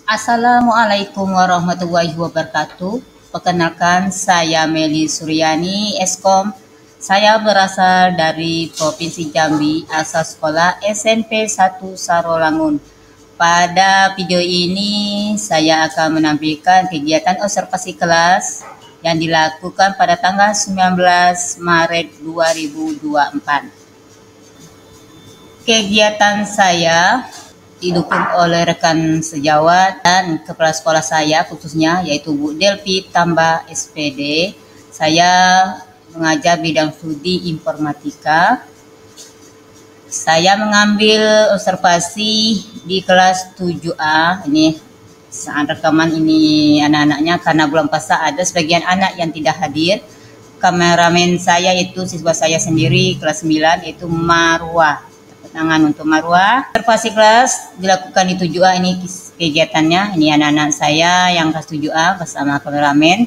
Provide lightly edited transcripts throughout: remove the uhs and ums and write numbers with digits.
Assalamualaikum warahmatullahi wabarakatuh. Perkenalkan, saya Meli Suryani, Eskom. Saya berasal dari Provinsi Jambi, asal sekolah SMP 1 Sarolangun. Pada video ini, saya akan menampilkan kegiatan observasi kelas yang dilakukan pada tanggal 19 Maret 2024. Kegiatan saya didukung oleh rekan sejawat dan kepala sekolah saya khususnya, yaitu Bu Delvi Tamba SPD. Saya mengajar bidang studi informatika. Saya mengambil observasi di kelas 7A. Ini saat rekaman ini anak-anaknya, karena bulan puasa ada sebagian anak yang tidak hadir. Kameramen saya itu siswa saya sendiri kelas 9, yaitu Marwah. Tangan untuk Marwah. Observasi kelas dilakukan di 7A, ini kegiatannya. Ini anak-anak saya yang kelas 7A bersama kameramen.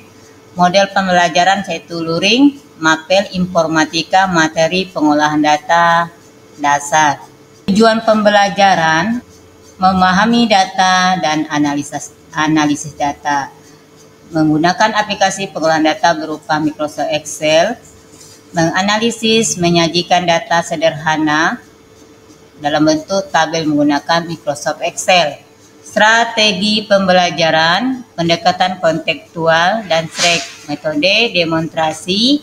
Model pembelajaran yaitu luring, mapel, informatika, materi pengolahan data dasar. Tujuan pembelajaran memahami data dan analisis data menggunakan aplikasi pengolahan data berupa Microsoft Excel, menganalisis, menyajikan data sederhana dalam bentuk tabel menggunakan Microsoft Excel. Strategi pembelajaran, pendekatan kontekstual dan track, metode demonstrasi,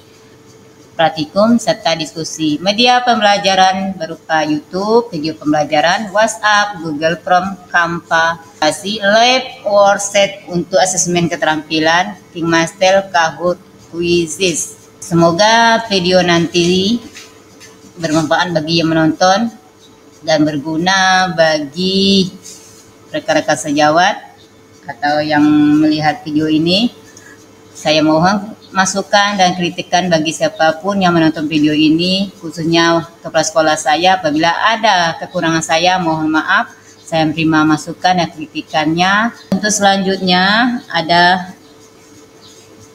praktikum, serta diskusi. Media pembelajaran berupa YouTube, video pembelajaran, WhatsApp, Google Form, Canva, lab, workset untuk asesmen keterampilan, Kingmaster, Kahoot, Quizzes. Semoga video nanti bermanfaat bagi yang menonton dan berguna bagi rekan-rekan sejawat atau yang melihat video ini. Saya mohon masukan dan kritikan bagi siapapun yang menonton video ini, khususnya kepala sekolah saya. Apabila ada kekurangan saya, mohon maaf. Saya menerima masukan dan kritikannya. Untuk selanjutnya ada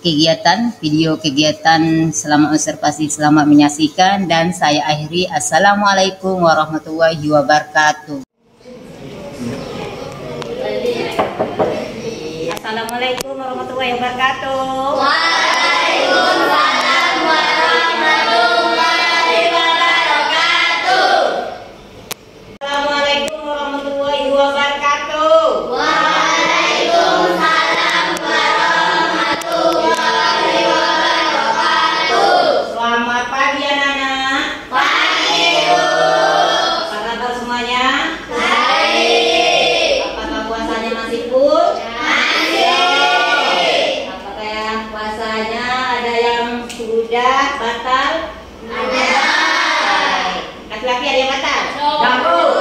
kegiatan, video kegiatan. Selamat observasi, selamat menyaksikan, dan saya akhiri. Assalamualaikum warahmatullahi wabarakatuh. Assalamualaikum warahmatullahi wabarakatuh. Waalaikumsalam warahmatullahi wabarakatuh. Assalamualaikum warahmatullahi wabarakatuh. Waalaikumsalam warahmatullahi wabarakatuh. Selamat pagi anak-anak. Pagi, Bu. Apa kabar semuanya? Baik. Apakah puasanya masih full? Masih. Apakah puasanya ada yang sudah batal? Ada. Laki-laki ada yang batal? Aduh.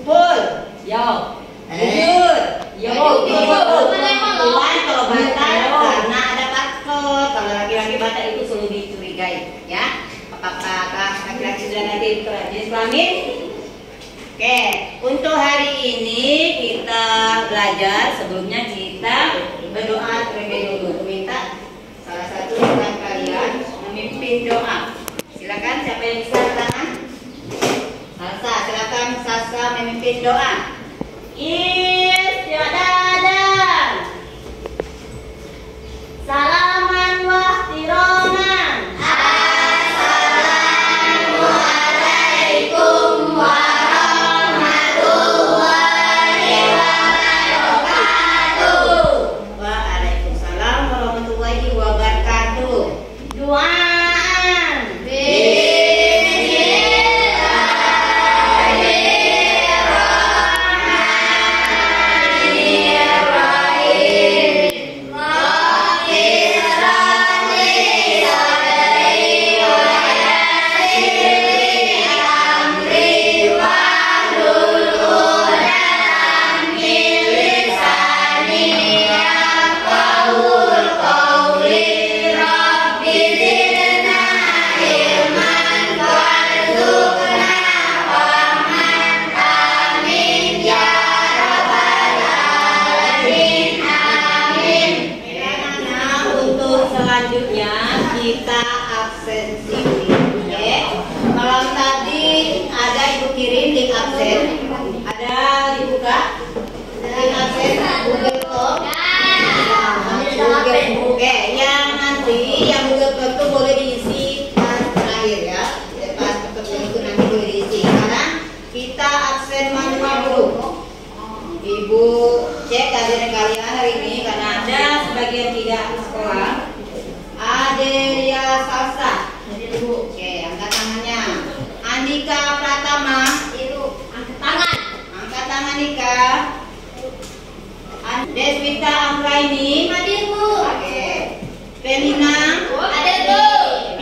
Full. Yo. Jujur. Yo. Tuan kalau batal karena ada faktor. Kalau laki-laki batal itu selalu dicurigai, ya. Apakah laki-laki sudah nanti jenis kelamin? Oke, untuk hari ini kita belajar. Sebelumnya kita berdoa terlebih dulu. Minta salah satu rekan kalian memimpin doa. Silakan, siapa yang bisa tangan? Salsa, silakan Salsa memimpin doa. Istiadat. Salaman wahtiroman. Assalamualaikum warahmatullahi wabarakatuh. Waalaikumsalam warahmatullahi wabarakatuh. Doaan. Bismillahirrahmanirrahim. Rabbi shrahli sadri wa yassir li amri wahlul 'uqdatam min lisani yafqahul qawli. Rabbi zidna ilman warzuqna fahman. Amin ya rabbal alamin. Amin. Nah, untuk selanjutnya kita absensi. Adelia Salsa. Oke, angkat tangannya. Andika Pratama. Angkat tangan. Angkat tangan Nika. Deswita Anggraini. Hadir, Bu. Oke. Felina. Hadir, Bu.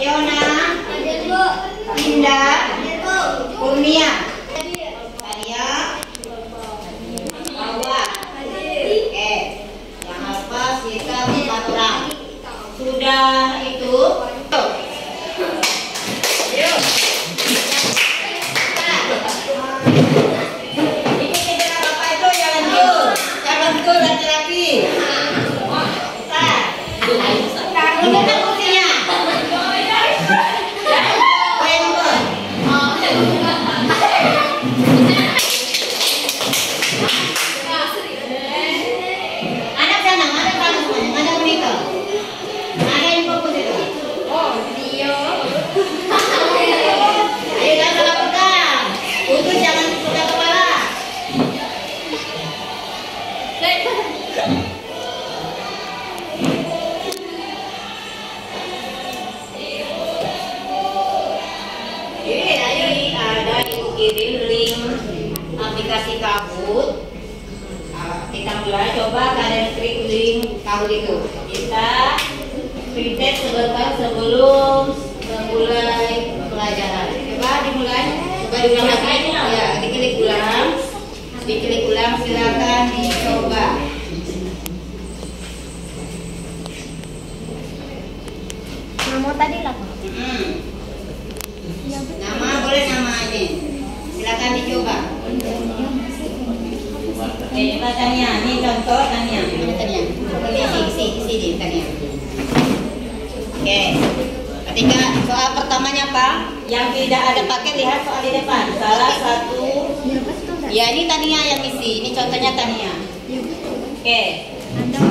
Fiona. Hadir, Bu. Indah. Hadir, Bu. Kurnia. Hadir. Tania. Hawa. Oke. Yang hafal kita 4 orang. Sudah itu. Yuk. Ikuti dengan Bapak itu jalan dulu. Jalan dulu laki-laki. Udah tak kursinya. Anak sana, mana kamu semuanya? Mana mereka? Mana yang fokus itu? Ayo jangan salah pegang. Untuk jangan pegang kepala. Ayo ada ibu kirim link aplikasi Kahoot. Kita mulai, coba kalian klik link Kahoot itu. Kita pretest sebentar sebelum memulai pelajaran. Coba dimulai, coba diulang lagi. Ya, diklik ulang, silakan dicoba. Nama tadi lah. Nama boleh nama aja. Silakan dicoba. Coba Tania, ini contoh Tania. Tania. Sini Tania. Oke. Ketika soal pertamanya apa? Yang tidak ada paket lihat soal di depan. Salah satu. Ya ini Tania yang isi. Ini contohnya Tania. Oke.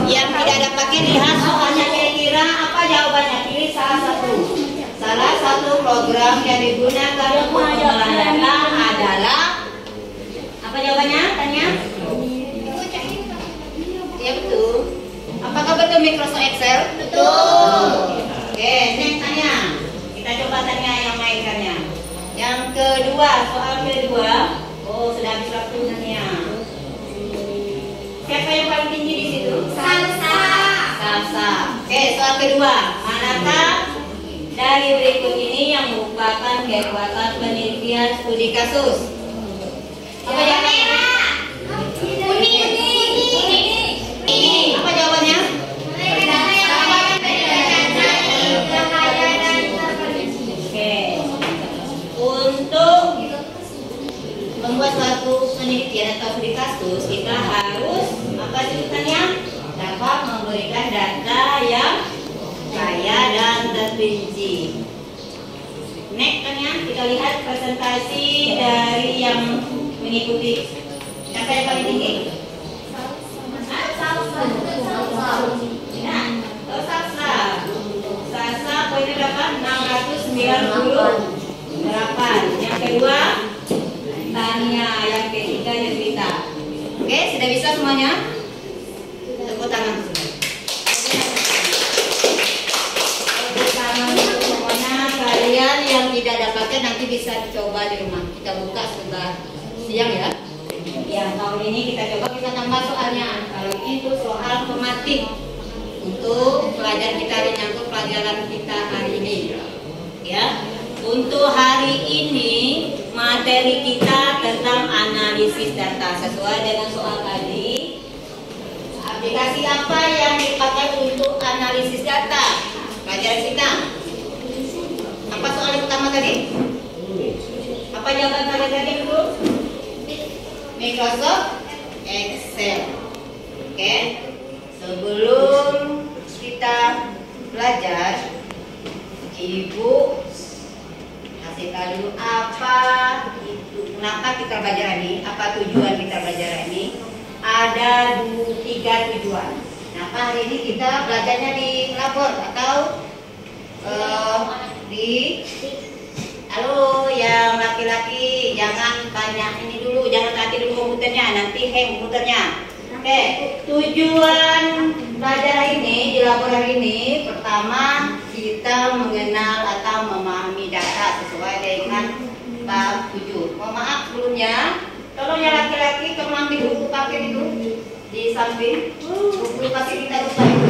Yang tidak ada paket lihat soalnya kira-kira apa jawabannya. Pilih salah satu. Salah satu program yang digunakan untuk pengolahan data adalah apa jawabannya? Tanya. Ya betul. Apakah betul Microsoft Excel? Betul. Oke, next tanya. Kita coba tanya yang mainkannya. Yang kedua, soal kedua. Oh, sudah habis waktunya. Siapa yang paling tinggi di situ? Salsa. Salsa. Oke, soal kedua. Manakah dari berikut ini yang merupakan kekuatan penelitian studi kasus? Apa jawabannya? Kuning. Apa jawabannya? Oke. Untuk membuat suatu penelitian atau studi kasus, kita harus apa sebutannya? Dapat memberikan data yang kaya dan terperinci. Next kan ya, kita lihat presentasi dari yang mengikuti. Siapa yang paling tinggi? Ya, Salsa. Salsa poinnya berapa? 698. Yang kedua Tania, yang ketiga Deswita. Oke, sudah bisa semuanya? Tepuk tangan. Tepuk tangan untuk semuanya. Kalian yang tidak dapatkan nanti bisa coba di rumah. Kita buka sebentar siang ya. Yang tahun ini kita coba kita tambah soalnya. Kalau itu soal tematik untuk pelajaran kita menyangkut pelajaran kita hari ini. Ya, untuk hari ini materi kita tentang analisis data sesuai dengan soal tadi. Aplikasi apa yang dipakai untuk analisis data? Pelajaran kita. Apa soal yang pertama tadi? Apa jawaban kalian tadi dulu? Microsoft Excel. Oke. Sebelum kita belajar, Ibu kasih tahu dulu apa itu, kenapa kita belajar ini, apa tujuan kita belajar ini. Ada 3 tujuan. Kenapa hari ini kita belajarnya di labor atau di halo yang laki-laki jangan tanya ini dulu, jangan tanya dulu komputernya, nanti hang komputernya. Oke, tujuan belajar ini di labor hari ini pertama kita mengenal atau memahami data sesuai dengan bab 7. Mohon maaf sebelumnya, tolong ya laki-laki tolong ambil buku paket itu di samping. Buku paket kita lupa itu.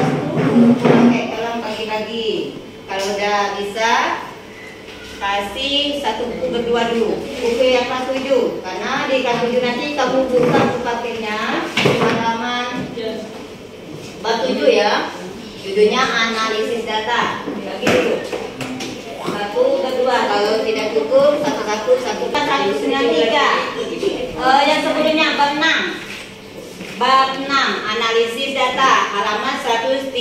Oke, tolong lagi. Kalau udah bisa kasih satu buku berdua dulu. Buku yang kelas 7. Karena di kelas 7 nanti kamu buka buku paketnya halaman bab 7 ya. Judulnya analisis data. Bagi dulu. Satu, kedua. Kalau tidak cukup, satu, 193. Yang sebelumnya bab 6. Bab 6 analisis data halaman 137.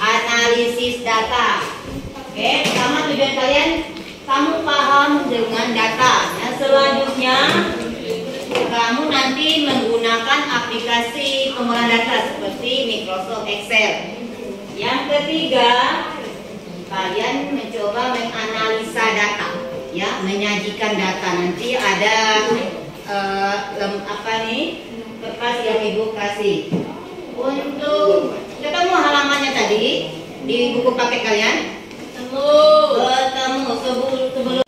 Analisis data. Oke, pertama tujuan kalian kamu paham dengan data. Yang selanjutnya kamu nanti menggunakan aplikasi pengolahan data seperti Microsoft Excel. Yang ketiga, kalian mencoba menganalisa data, ya, menyajikan data. Nanti ada kertas yang ibu kasih. Untuk ketemu halamannya tadi di buku paket kalian. Ketemu sebelum.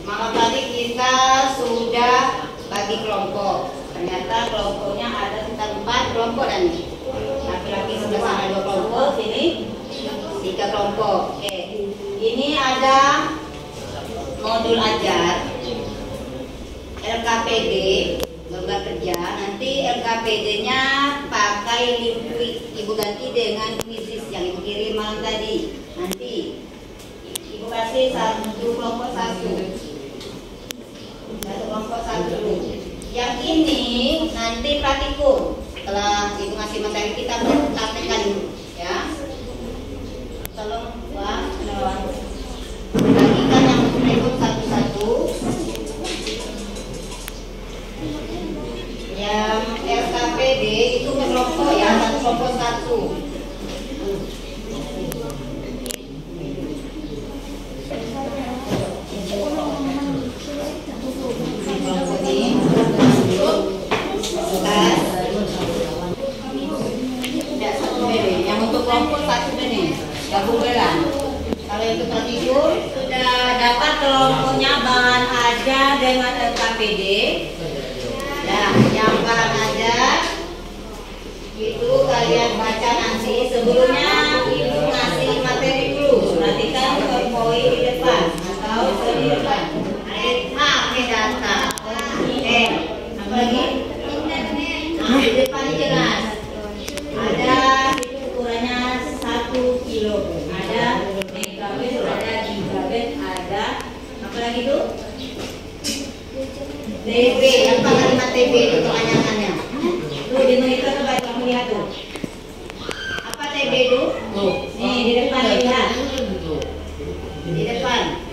Maka tadi kita sudah bagi kelompok. Ternyata kelompoknya ada sekitar 4 kelompok dan laki-laki sebelah sana 2 kelompok, sini 3 kelompok. Oke. Ini ada modul ajar LKPD, lomba kerja. Nanti LKPD-nya pakai liquid, ibu ganti dengan quizzes yang ibu kirim malam tadi. Nanti ibu kasih satu kelompok satu kelompok satu. Yang ini nanti praktikum. Setelah ibu ngasih materi kita praktekkan dulu, ya. Tolong bagikan yang berikut satu-satu. Yang LKPD itu kelompok ya, satu kelompok satu. Yang untuk kelompok satu ini gabung belan. Kalau yang praktikum sudah dapat kelompoknya bahan aja dengan LKPD. Nah, yang bahan aja itu kalian baca nanti. Sebelumnya ibu ngasih materi dulu. Perhatikan poin di depan atau di depan. Data. Apa lagi? Nah, di depan ini jelas. Ada ukurannya 1 kilo. Ada megabit, ada gigabit, ada apa lagi itu? TB, apa kalimat TB itu kebanyakannya? Tuh di monitor coba kamu lihat tuh. Apa TB itu? Nih di depan lihat. Di depan.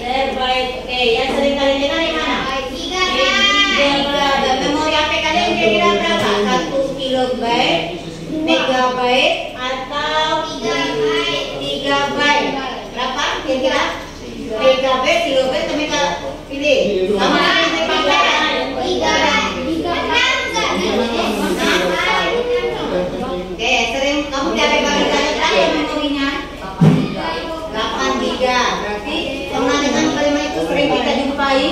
Terbaik. Oke, yang sering kalian dengar di mana? Gigabyte. Memori HP kalian kira-kira berapa? 1 kilobyte, megabyte atau gigabyte? Berapa kira-kira? Megabyte, kilobyte atau megabyte? Pilih. Sama dengan megabyte. Oke, sering kamu dari bagi-bagi tadi memorinya 8 giga. Berarti pernah dengan kalimat itu sering kita jumpai?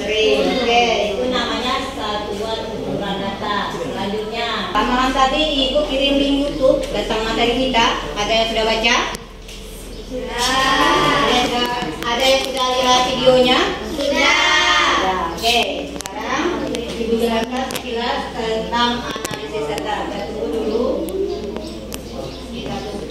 Sering. Oke, itu namanya satuan ukuran data. Selanjutnya, malam tadi ibu kirim link YouTube tentang materi kita. Ada yang sudah baca? Ada yang sudah lihat videonya? Sudah. Oke, sekarang ibu jelaskan sekilas tentang analisis data. Kita tunggu dulu. Kita tunggu.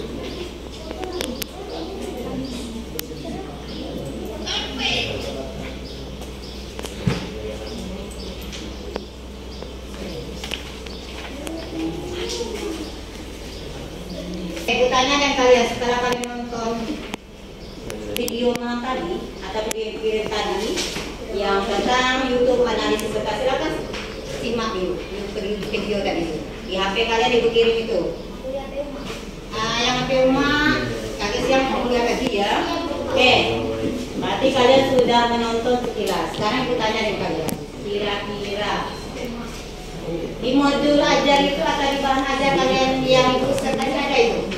Ibu tanya dan kalian setelah kalian nonton video malam tadi atau video tadi yang tentang YouTube analisis data, silakan simak dulu video tadi itu. Di HP kalian ibu kirim itu. Yang HP rumah kakek siang mau lihat lagi ya. Oke, berarti kalian sudah menonton sekilas. Sekarang ibu tanya dengan kalian, kira-kira Di modul ajar itu atau di bahan ajar kalian yang ibu tadi ada itu?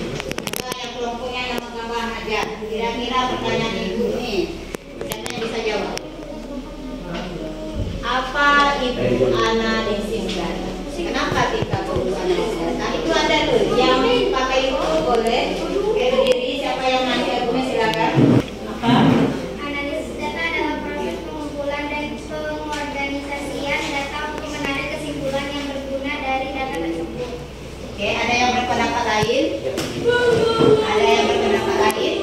Yang kelompoknya yang megang bahan ajar. Kira-kira pertanyaan ibu nih, katanya bisa jawab. Apa itu analisis data? Kenapa kita perlu analisis data? Itu ada tuh yang pakai itu boleh berdiri. Siapa yang nanti argumen silakan. Apa? Analisis data adalah proses pengumpulan dan pengorganisasian data untuk menarik kesimpulan yang berguna dari data tersebut. Oke, ada yang berpendapat lain? Ada yang berpendapat lain?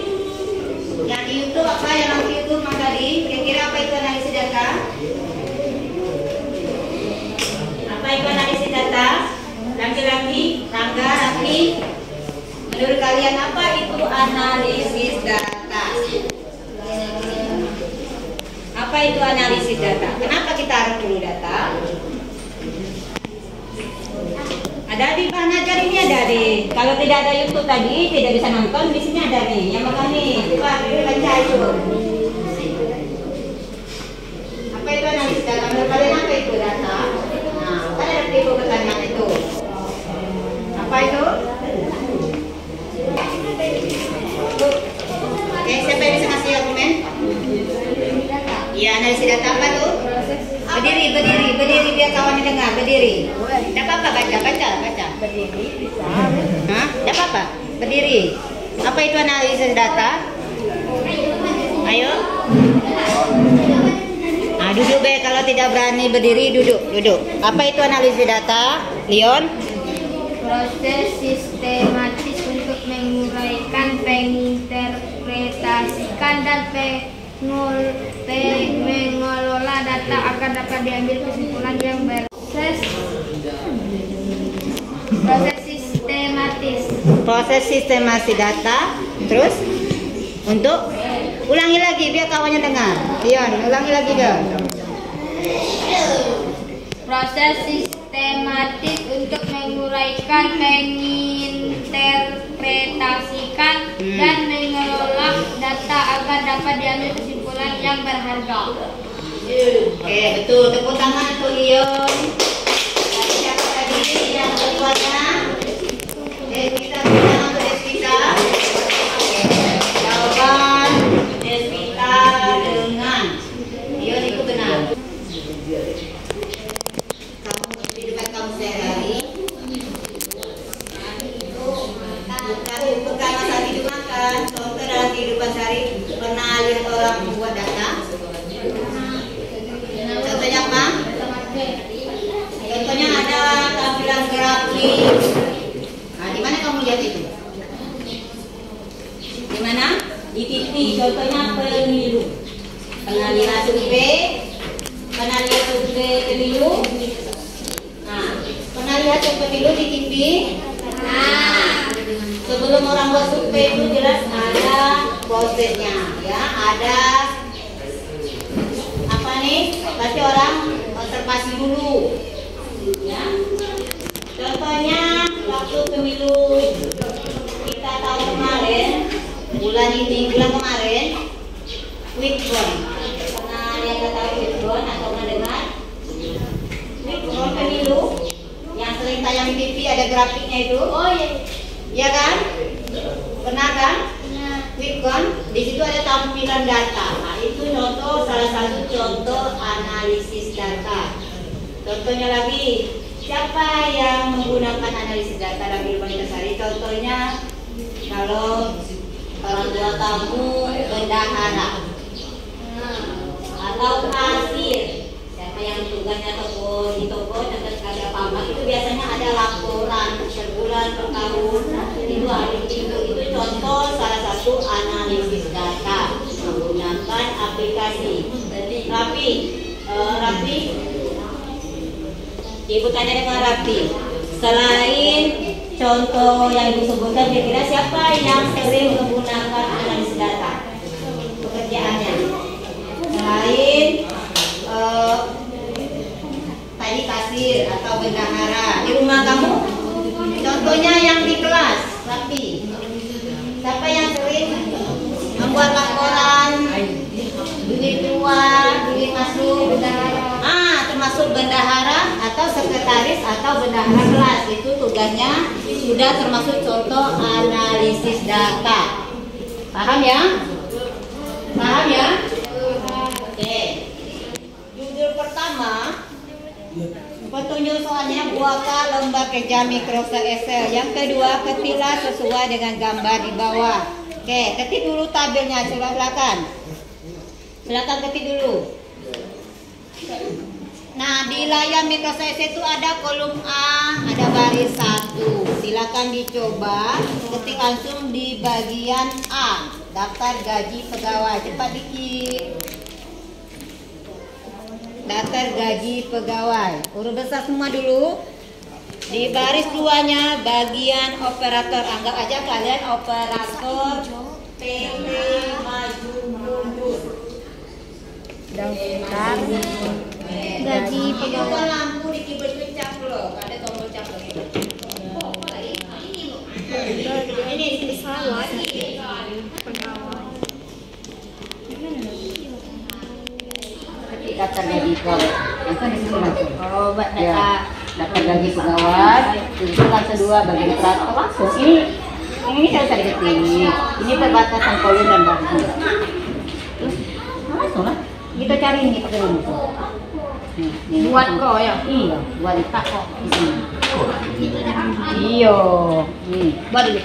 Yang di YouTube apa? Yang di YouTube Mas Adi? Kira-kira apa itu analisis data? Apa itu analisis data? Laki-laki, Rangga, Raffi. Menurut kalian apa itu analisis data? Apa itu analisis data? Kenapa kita harus perlu data? Ada di bahan ajar ini ada di. Kalau tidak ada YouTube tadi tidak bisa nonton, di sini ada nih. Yang makan nih, coba baca itu. Apa itu analisis data? Menurut kalian apa itu data? Nah, kan ada tipe pertanyaan itu. Apa itu? Oke, siapa yang bisa kasih argumen? Iya, analisis data apa tuh? Berdiri biar kawannya dengar, berdiri. Tidak apa-apa, baca. Berdiri bisa. Hah? Tidak apa-apa, berdiri. Apa itu analisis data? Ayo. Nah, duduk be, kalau tidak berani berdiri, duduk. Apa itu analisis data? Leon? Proses sistematis untuk menguraikan, menginterpretasikan, dan mengelola data agar dapat diambil kesimpulan yang Proses sistematis data. Terus untuk ulangi lagi biar kawannya dengar. Leon, ulangi lagi dong. Proses sistematis untuk menguraikan, menginterpretasikan, dan mengelola data agar dapat diambil kesimpulan yang berharga. Oke, betul. Tepuk tangan untuk Leon. Siapa tadi yang keduanya? Deswita, tepuk tangan untuk Deswita. Jawaban Deswita dengan Leon itu benar. Kehidupan kamu sehari-hari bukan masalah hidup makan. Contoh dalam kehidupan sehari pernah lihat orang membuat data? Contohnya apa? Contohnya ada tampilan grafik. Nah, di mana kamu lihat itu? Di mana? Di TV. Contohnya pemilu. Pernah lihat survei? Pemilu? Pernah lihat pemilu di TV? Sebelum orang buat survei itu jelas ada prosesnya, ya. Ada apa nih? Pasti orang observasi dulu, ya. Contohnya waktu pemilu kita tahun kemarin, bulan kemarin, quick count. Pernah lihat kata quick count atau pernah dengar? Quick count pemilu yang sering tayang di TV ada grafiknya itu. Oh iya. Iya kan? Pernah kan? Quick count. Di situ ada tampilan data. Nah, itu contoh, salah satu contoh analisis data. Contohnya lagi, siapa yang menggunakan analisis data dalam kehidupan kita sehari? Contohnya kalau orang tua kamu bendahara atau kasir. Siapa yang tugasnya di toko dan ada apa itu biasanya ada laporan per bulan, per tahun. Itu contoh salah satu analisis data menggunakan aplikasi. Raffi, Ibu tanya dengan Raffi. Selain contoh yang Ibu sebutkan, kira-kira siapa yang sering menggunakan analisis data pekerjaannya? Selain tadi kasir atau bendahara di rumah kamu, contohnya yang di kelas, Raffi. Siapa yang sering membuat laporan duit keluar, duit masuk, bendahara? termasuk bendahara atau sekretaris atau bendahara kelas. Itu tugasnya sudah termasuk contoh analisis data. Paham ya? Paham ya? Oke. Judul pertama, petunjuk soalnya buahkan lembar kerja Microsoft Excel. Yang kedua, ketiklah sesuai dengan gambar di bawah. Oke, ketik dulu tabelnya, silakan. Silakan ketik dulu. Nah, di layar Microsoft Excel itu ada kolom A, ada baris 1. Silakan dicoba, ketik langsung di bagian A, daftar gaji pegawai. Cepat dikit. Daftar gaji pegawai. Huruf besar semua dulu. Di baris 2-nya bagian operator. Anggap aja kalian operator PT Maju Mundur. Daftar gaji pegawai. Lampu di keyboard itu cap loh. Ada tombol cap gitu. Ini pesawat. Daftar gaji pegawai. Yang kan di sini langsung. Oh, daftar gaji pegawai. Itu langsung 2 bagian operator langsung. Ini saya usah diketik. Ini perbatasan kolom dan baris. Langsung lah. Kita cari ini pakai rumus. Buat kok ya? Iya, buat tak kok. Iya. Buat dulu.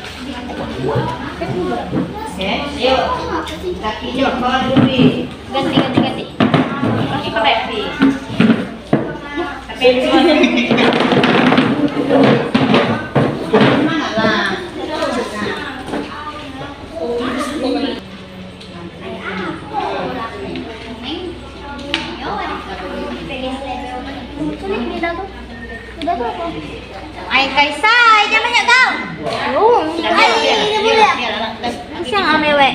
Oke, yuk. Kaki yuk, bawa dulu. Ganti. Kaki pakai. Tapi mana lah? Ay, kaisay, jangan banyak kau. Ay, ini boleh. Bisa nggak mewek?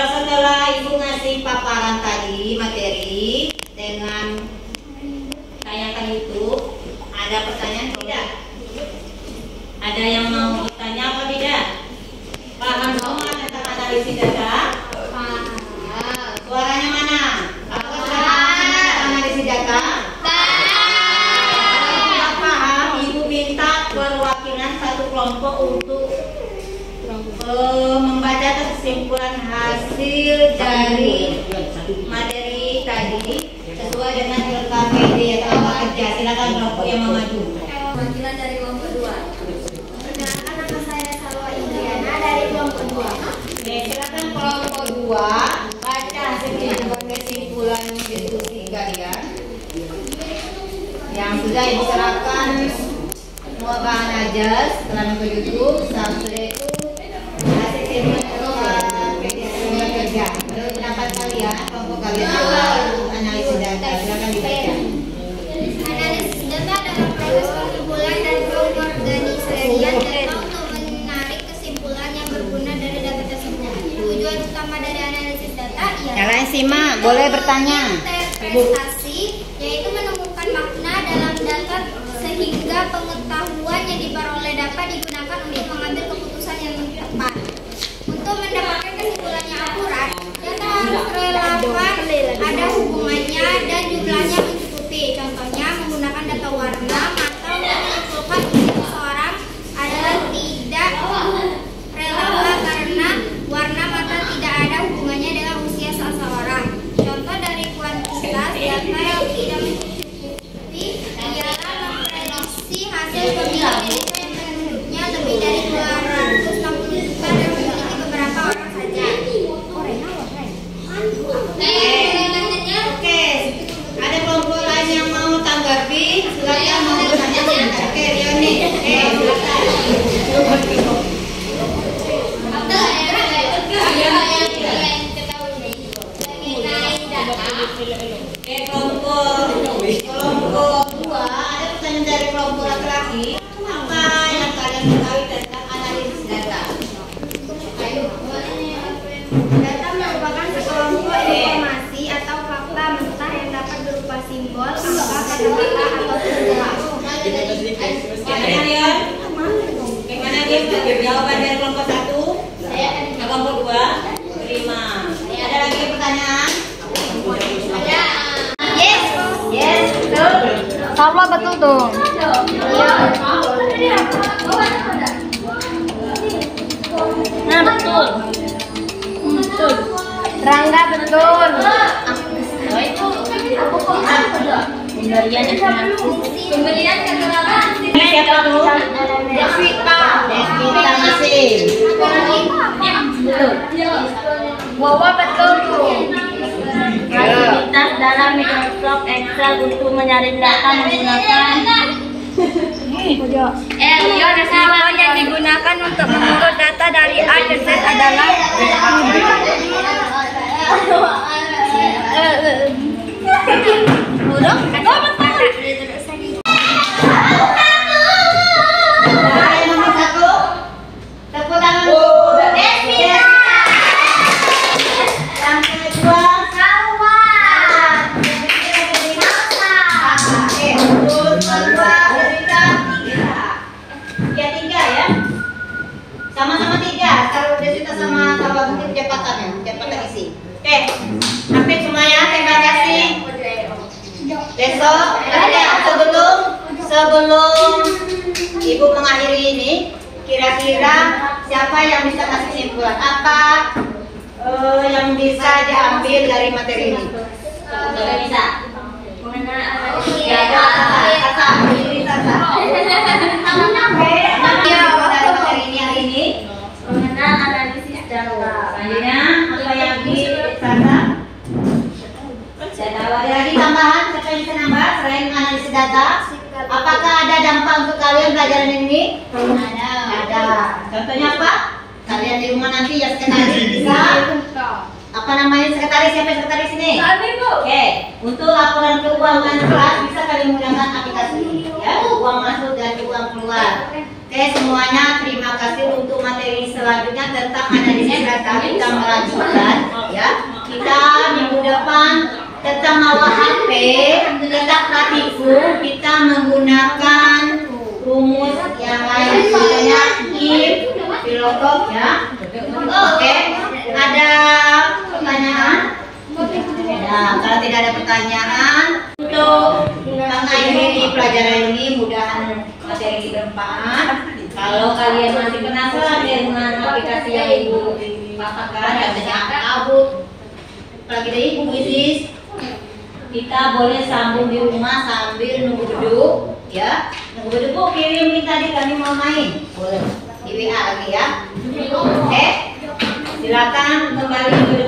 Setelah ibu ngasih paparan tadi materi dengan tanyakan itu, ada pertanyaan tidak? Ada yang mau bertanya apa tidak? Paham semua tentang analisis data? Paham. Suaranya mana? Apa tentang analisis data? Kalau tidak paham, ibu minta perwakilan satu kelompok untuk membaca kesimpulan hasil dari materi tadi sesuai dengan LKPD atau apa kerja. Silakan kelompok yang mau maju. Perwakilan dari kelompok 2. Perkenalkan, nama saya Salwa Indriana dari kelompok 2. Oke, silakan kelompok 2 baca hasil kesimpulan diskusi kalian. Yang sudah ibu serahkan semua bahan aja setelah ke YouTube. Sampai itu hasil kesimpulan kerja. Menurut pendapat kalian, kelompok kalian analisis data. Silakan dibaca. Analisis data adalah proses pengumpulan dan pengorganisasian data untuk menarik kesimpulan yang berguna dari data tersebut. Tujuan utama dari analisis data ialah Yang lain simak, boleh bertanya. interpretasi, yaitu menemukan makna dalam data sehingga pengetahuan yang diperoleh dapat digunakan untuk mengambil keputusan yang tepat. Untuk mendapatkan kesimpulan yang akurat, data harus relevan, ada hubungannya, dan jumlahnya mencukupi. Contohnya menggunakan data warna mata untuk menyimpulkan usia seseorang adalah tidak relevan karena warna mata tidak ada hubungannya dengan usia seseorang. Contoh dari kuantitas data yang tidak mencukupi ialah memprediksi hasil pemilihan Indonesia yang penduduknya lebih dari 260 juta dan memiliki beberapa orang saja. Oke, ada kelompok lain yang mau tanggapi? Silakan mau bertanya. Oke, Rioni. Silakan. Oke, kelompok 2 ada pertanyaan dari kelompok laki-laki. Apa yang kalian ketahui tentang analisis data? Ayo. Data merupakan sekelompok informasi atau fakta mentah yang dapat berupa simbol, angka, kata-kata, atau tulisan. jawaban dari kelompok 1, kelompok 2 terima. Ada lagi pertanyaan? Ada. Yes. Yes, betul. Salwa betul tuh. Nah betul. Betul. Rangga betul. Pemberian keterangan. Siapa tuh? Devita. Devita masih. Betul. Wawa betul tuh. Aktivitas dalam Microsoft Excel untuk menyaring data menggunakan Telepon yang digunakan untuk mengurut data dari A ke Z adalah Yang nomor 1. Tepuk tangan dulu. Devita. Yang kedua Salwa. betul. Kedua Devita 3. Ya 3 ya. Sama-sama 3. Kalau Devita sama Salwa mungkin kecepatan isi. Oke. Sampai semuanya. Terima kasih. Besok sebelum Ibu mengakhiri ini, kira-kira siapa yang bisa kasih kesimpulan apa yang bisa diambil dari materi ini? Tidak bisa. Dari materi ini hari ini mengenal analisis data. selanjutnya apa yang Sasa? Ada lagi tambahan? Siapa yang bisa nambah selain analisis data? Apakah ada dampak untuk kalian pelajaran ini? Ada. Contohnya apa? Kalian di rumah nanti ya sekretaris bisa. Apa namanya sekretaris? Siapa yang sekretaris ini? Oke. Untuk laporan keuangan kelas bisa kalian menggunakan aplikasi ini ya. Uang masuk dan uang keluar. Oke semuanya, terima kasih untuk materi selanjutnya tentang analisis data kita melanjutkan ya. Kita minggu depan tentang mawa HP, tetap praktikum, kita menggunakan rumus yang lain, misalnya if, VLOOKUP ya. Oke, ada pertanyaan? Nah, kalau tidak ada pertanyaan, untuk mengakhiri pelajaran ini, mudahan materi ini bermanfaat. Kalau kalian masih penasaran dengan aplikasi yang Ibu paparkan, contohnya Kabut, apalagi dari Ibu Isis, kita boleh sambung di rumah sambil nunggu duduk ya. Nunggu duduk, Bu, kirim link tadi kami mau main. Boleh di WA lagi ya. Oke. Silakan kembali ke